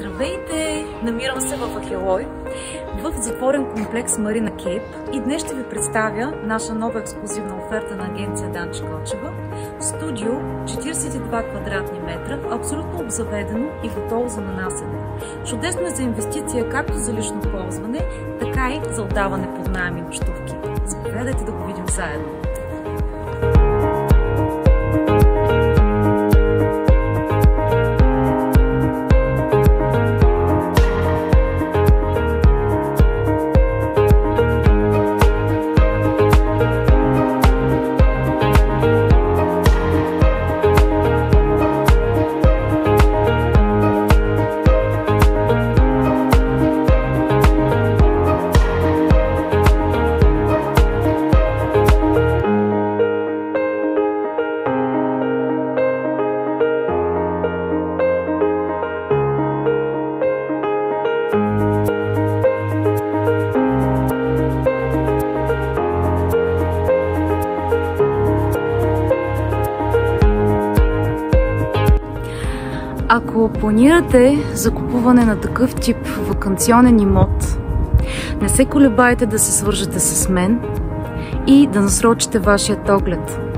Здравейте! Намирам се в Ахелой, в затворен комплекс Марина Кейп и днес ще ви представя наша нова ексклюзивна оферта на агенция Данче Кочева. Студио 42 квадратни метра, абсолютно обзаведено и готово за нанасене. Чудесно е за инвестиция както за лично ползване, така и за отдаване под наем и нощувки. Заповядайте да го видим заедно. Ако планирате закупуване на такъв тип ваканционен имот, не се колебайте да се свържете с мен и да насрочите вашият оглед.